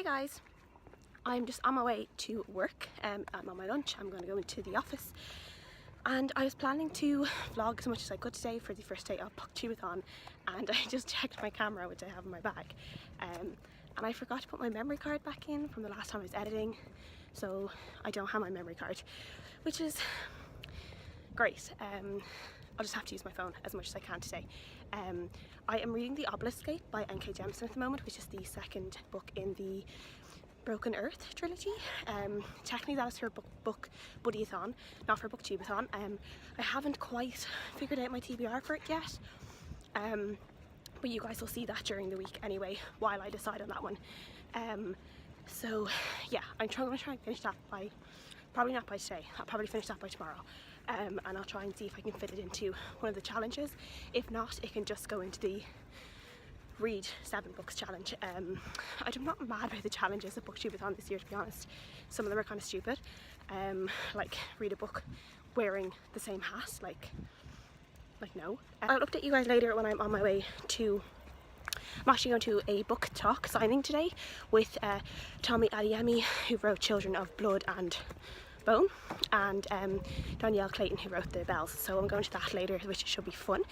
Hey guys, I'm just on my way to work. I'm on my lunch. I'm going to go into the office, and I was planning to vlog as much as I could today for the first day of BookTubeAthon, and I just checked my camera, which I have in my bag, and I forgot to put my memory card back in from the last time I was editing, so I don't have my memory card, which is great. I'll just have to use my phone as much as I can today. I am reading The Obelisk by N.K. Jemisin at the moment, which is the second book in the Broken Earth trilogy. Technically that is for book BookTubeAthon, not for BookTubeAthon. I haven't quite figured out my TBR for it yet, but you guys will see that during the week anyway while I decide on that one. So yeah, I'm going to try and finish that by, probably not by today, I'll probably finish that by tomorrow. And I'll try and see if I can fit it into one of the challenges. If not, it can just go into the read 7 books challenge. I'm not mad about the challenges at BookTubeAthon this year, to be honest. Some of them are kind of stupid, like read a book wearing the same hat, like no. I'll update you guys later when I'm on my way to, I'm actually going to a book talk signing today with Tommy Adeyemi, who wrote Children of Blood and Bone, and Danielle Clayton, who wrote The Bells. So I'm going to that later, which should be fun.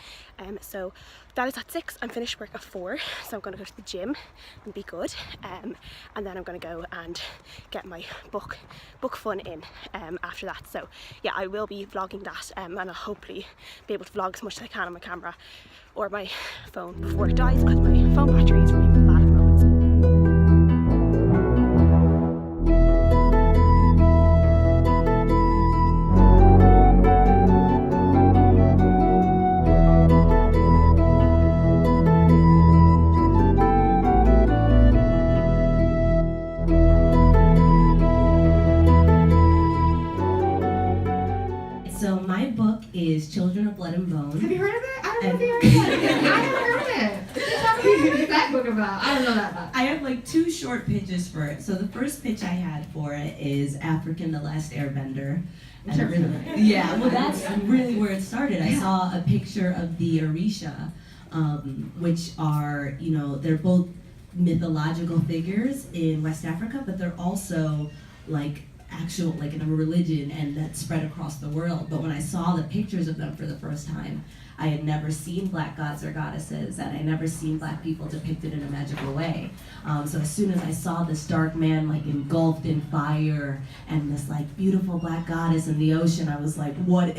So that is at 6. I'm finished work at 4, so I'm going to go to the gym and be good, and then I'm going to go and get my book fun in after that. So yeah, I will be vlogging that, and I'll hopefully be able to vlog as much as I can on my camera or my phone before it dies, because my phone battery is really bad at the moment. So my book is Children of Blood and Bone. Have you heard of it? I don't know if you heard of it. I haven't heard of it. What is that book about? I don't know that book. I have like 2 short pitches for it. So the first pitch I had for it is African the Last Airbender. Yeah, well that's really where it started. I saw a picture of the Orisha, which are, they're both mythological figures in West Africa, but they're also like actual, like in a religion, and that spread across the world. But when I saw the pictures of them for the first time, I had never seen black gods or goddesses, and I never seen black people depicted in a magical way. So as soon as I saw this dark man like engulfed in fire and this like beautiful black goddess in the ocean, I was like, what,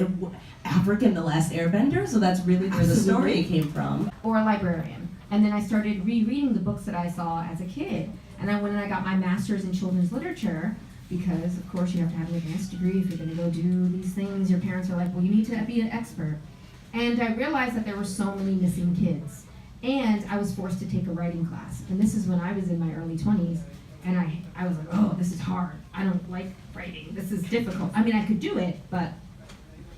African the Last Airbender? So that's really where the story came from. Or a librarian. And then I started rereading the books that I saw as a kid. And then when I got my master's in children's literature, because of course you have to have an advanced degree if you're going to go do these things. Your parents are like, well, you need to be an expert. And I realized that there were so many missing kids. And I was forced to take a writing class. And this is when I was in my early 20s. And I was like, oh, this is hard. I don't like writing. This is difficult. I mean, I could do it, but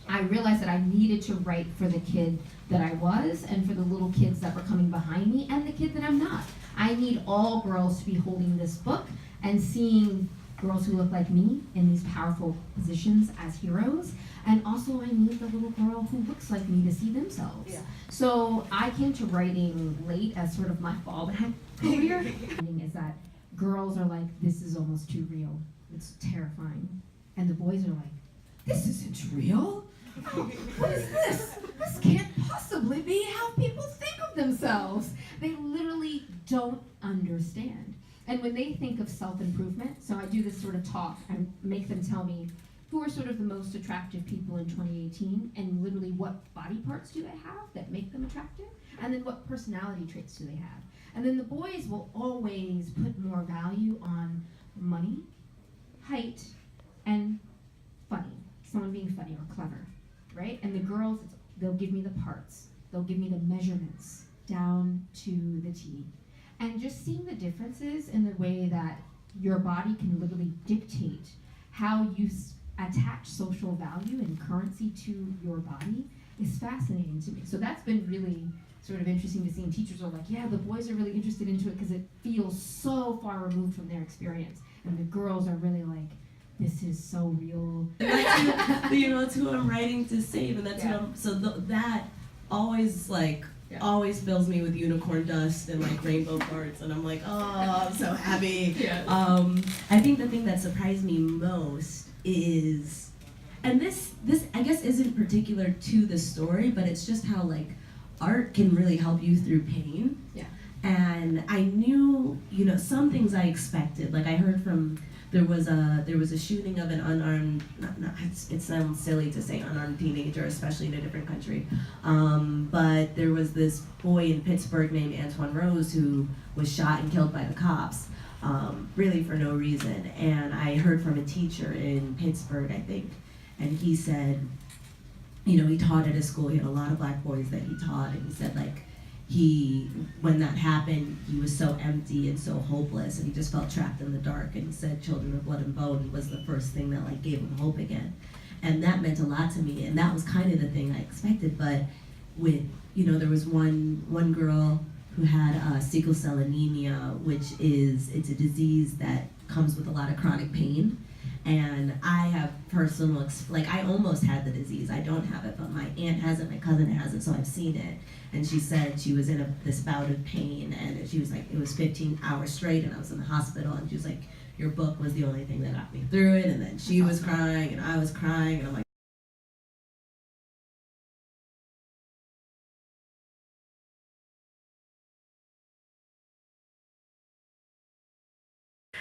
I realized that I needed to write for the kid that I was and for the little kids that were coming behind me and the kid that I'm not. I need all girls to be holding this book and seeing girls who look like me in these powerful positions as heroes, and also I need the little girl who looks like me to see themselves. Yeah. So I came to writing late as sort of my fallback career. Is that girls are like, this is almost too real. It's terrifying. And the boys are like, this isn't real. What is this? This can't possibly be how people think of themselves. They literally don't understand. And when they think of self-improvement, so I do this sort of talk and make them tell me who are sort of the most attractive people in 2018, and literally what body parts do they have that make them attractive, and then what personality traits do they have. And then the boys will always put more value on money, height, and funny. Someone being funny or clever, right? And the girls, they'll give me the parts. They'll give me the measurements down to the T. And just seeing the differences in the way that your body can literally dictate how you attach social value and currency to your body is fascinating to me. So that's been really sort of interesting to see. And teachers are like, yeah, the boys are really interested into it because it feels so far removed from their experience. And the girls are really like, this is so real. It's who I'm writing to save, and that's who I'm, so that always like always fills me with unicorn dust and like rainbow parts, and I'm like, oh, I'm so happy. I think the thing that surprised me most is, and this I guess isn't particular to the story, but it's just how like art can really help you through pain. And I knew, you know, some things I expected. Like I heard from, there was a shooting of an unarmed, it sounds silly to say unarmed teenager, especially in a different country. But there was this boy in Pittsburgh named Antoine Rose who was shot and killed by the cops, really for no reason. And I heard from a teacher in Pittsburgh, I think, and he said, you know, he taught at a school, he had a lot of black boys that he taught, and he said like, when that happened, he was so empty and so hopeless, and he just felt trapped in the dark, and he said Children of Blood and Bone was the first thing that like gave him hope again. And that meant a lot to me, and that was kind of the thing I expected. But with, you know, there was one girl who had sickle cell anemia, which it's a disease that comes with a lot of chronic pain. And I have personal, like I almost had the disease. I don't have it, but my aunt has it, my cousin has it, so I've seen it. And she said she was in this bout of pain, and she was like, it was 15 hours straight, and I was in the hospital, and she was like, your book was the only thing that got me through it. And then she was crying, and I was crying, and I'm like,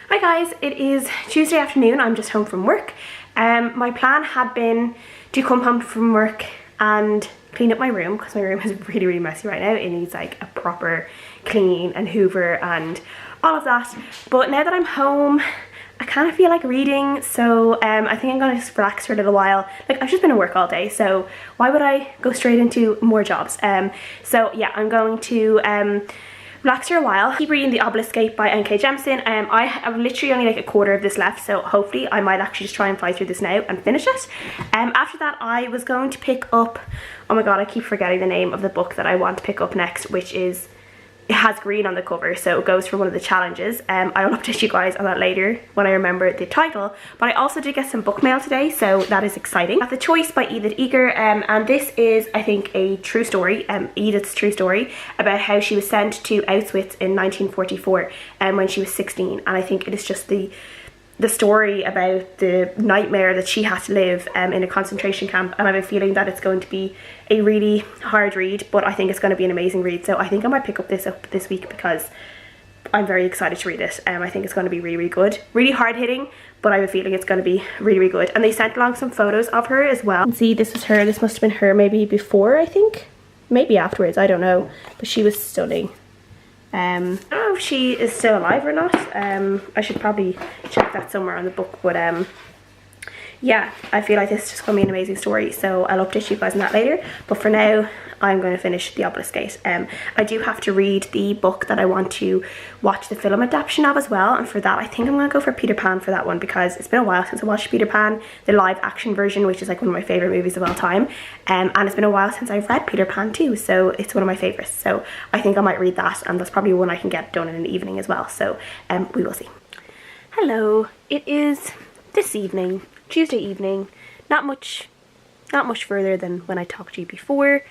Hi guys, it is Tuesday afternoon. I'm just home from work. My plan had been to come home from work and clean up my room, because my room is really messy right now. It needs like a proper clean and hoover and all of that. But now that I'm home, I kind of feel like reading, so I think I'm gonna just relax for a little while. Like, I've just been at work all day, so why would I go straight into more jobs? So yeah, I'm going to relax for a while. Keep reading The Obelisk by N.K. Jemisin. I have literally only like a quarter of this left, so hopefully I might actually just try and fly through this now and finish it. After that, I was going to pick up, oh my god, I keep forgetting the name of the book that I want to pick up next, which is, it has green on the cover, so it goes for one of the challenges. I'll update you guys on that later when I remember the title. But I also did get some book mail today, so that is exciting. Got The Choice by Edith Eger, and this is, I think, a true story, Edith's true story, about how she was sent to Auschwitz in 1944 when she was 16. And I think it is just the story about the nightmare that she had to live in a concentration camp, and I have a feeling that it's going to be a really hard read, but I think it's going to be an amazing read. So I think I might pick up this week, because I'm very excited to read it. I think it's going to be really good, really hard hitting, but I have a feeling it's going to be really good. And they sent along some photos of her as well. You can see this was her, this must have been her maybe before, I think, maybe afterwards, I don't know, but she was stunning. I don't know if she is still alive or not. I should probably check that somewhere on the book, but yeah, I feel like this is just going to be an amazing story, so I'll update you guys on that later. But for now, I'm going to finish The Obelisk. I do have to read the book that I want to watch the film adaptation of as well, and for that I think I'm going to go for Peter Pan for that one, because it's been a while since I watched Peter Pan, the live action version, which is like one of my favourite movies of all time, and it's been a while since I've read Peter Pan too, so it's one of my favourites. So I think I might read that, and that's probably one I can get done in an evening as well, so we will see. Hello, it is this evening, Tuesday evening, not much further than when I talked to you before.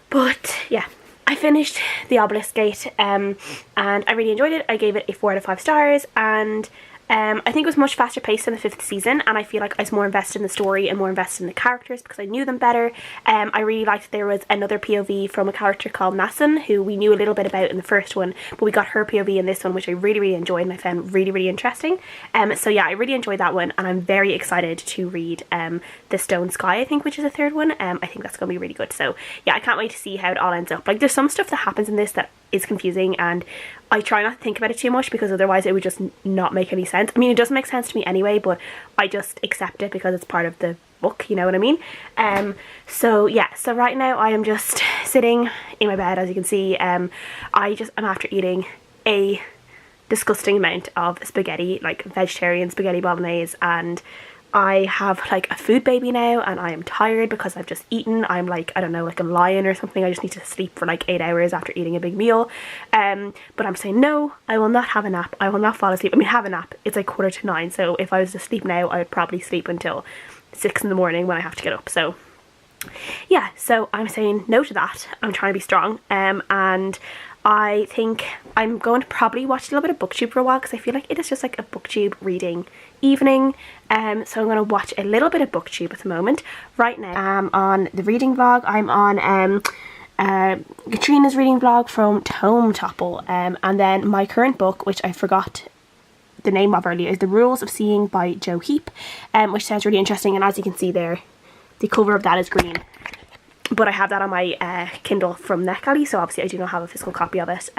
But yeah, I finished The Obelisk Gate, and I really enjoyed it. I gave it a 4 out of 5 stars, and I think it was much faster paced than the 5th season, and I feel like I was more invested in the story and more invested in the characters because I knew them better. I really liked there was another POV from a character called Nassun, who we knew a little bit about in the first one, but we got her POV in this one, which I really enjoyed and I found really interesting. So yeah, I really enjoyed that one, and I'm very excited to read The Stone Sky, I think, which is the 3rd one. I think that's going to be really good. So yeah, I can't wait to see how it all ends up. Like, there's some stuff that happens in this that is confusing, and I try not to think about it too much, because otherwise it would just not make any sense. I mean, it doesn't make sense to me anyway, but I just accept it because it's part of the book, you know what I mean? So yeah, so right now I am just sitting in my bed, as you can see. I'm after eating a disgusting amount of spaghetti, like vegetarian spaghetti bolognese, and I have like a food baby now, and I am tired because I've just eaten. I'm like, I don't know, like a lion or something. I just need to sleep for like 8 hours after eating a big meal. But I'm saying no, I will not have a nap. I will not fall asleep. I mean, have a nap. It's like 8:45, so if I was to sleep now, I would probably sleep until 6 in the morning when I have to get up. So yeah, so I'm saying no to that. I'm trying to be strong, and I think I'm going to probably watch a little bit of BookTube for a while because I feel like it is just like a BookTube reading evening. So I'm going to watch a little bit of BookTube at the moment. Right now I'm on the reading vlog. I'm on Katrina's reading vlog from Tome Topple, and then my current book, which I forgot the name of earlier, is The Rules of Seeing by Joe Heap, which sounds really interesting, and as you can see there, the cover of that is green. But I have that on my Kindle from NetGalley, so obviously I do not have a physical copy of it.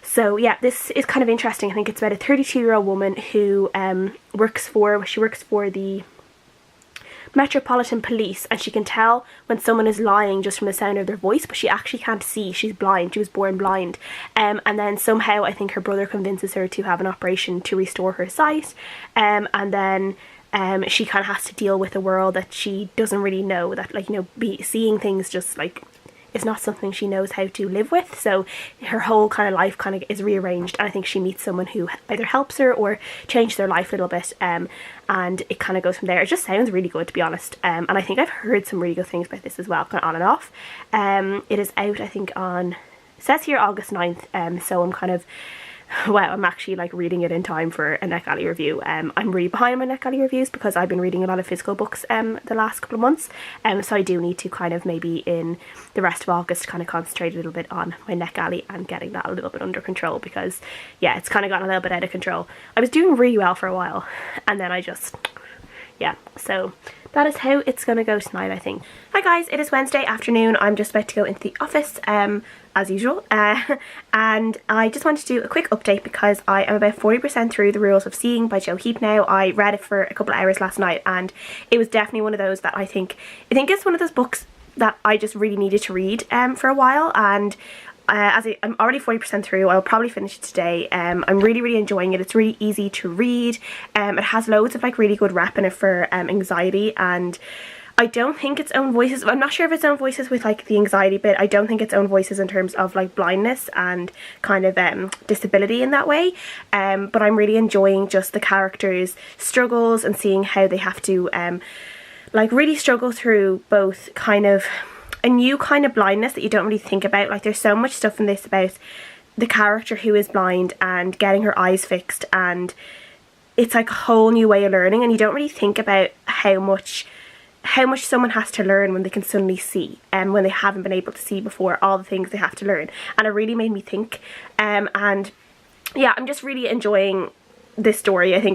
So yeah, this is kind of interesting. I think it's about a 32-year-old woman who works for the Metropolitan Police, and she can tell when someone is lying just from the sound of their voice, but she actually can't see. She's blind. She was born blind. And then somehow I think her brother convinces her to have an operation to restore her sight. And then she kind of has to deal with a world that she doesn't really know, that, like, you know, seeing things just like is not something she knows how to live with. So her whole kind of life kind of is rearranged, and I think she meets someone who either helps her or changes their life a little bit, and it kind of goes from there. It just sounds really good, to be honest, and I think I've heard some really good things about this as well, kind of on and off. It is out, I think, on, it says here August 9th, so I'm kind of, well, I'm actually like reading it in time for a NetGalley review. I'm really behind my NetGalley reviews because I've been reading a lot of physical books the last couple of months, so I do need to kind of maybe in the rest of August kind of concentrate a little bit on my NetGalley and getting that a little bit under control, because yeah, it's kind of gotten a little bit out of control. I was doing really well for a while and then I just, yeah, so that is how it's gonna go tonight, I think. Hi guys, it is Wednesday afternoon. I'm just about to go into the office as usual, and I just wanted to do a quick update because I am about 40% through The Rules of Seeing by Joe Heap now. I read it for a couple of hours last night, and it was definitely one of those that I think it's one of those books that I just really needed to read for a while, and I'm already 40% through. I'll probably finish it today. I'm really enjoying it. It's really easy to read. It has loads of like really good rep in it for anxiety, and I don't think its own voices, I'm not sure if its own voices with like the anxiety bit. I don't think its own voices in terms of like blindness and kind of disability in that way, but I'm really enjoying just the characters' struggles and seeing how they have to like really struggle through both kind of a new kind of blindness that you don't really think about. Like there's so much stuff in this about the character who is blind and getting her eyes fixed, and it's like a whole new way of learning, and you don't really think about how much someone has to learn when they can suddenly see, and when they haven't been able to see before, all the things they have to learn. And it really made me think, and yeah, I'm just really enjoying this story. I think it's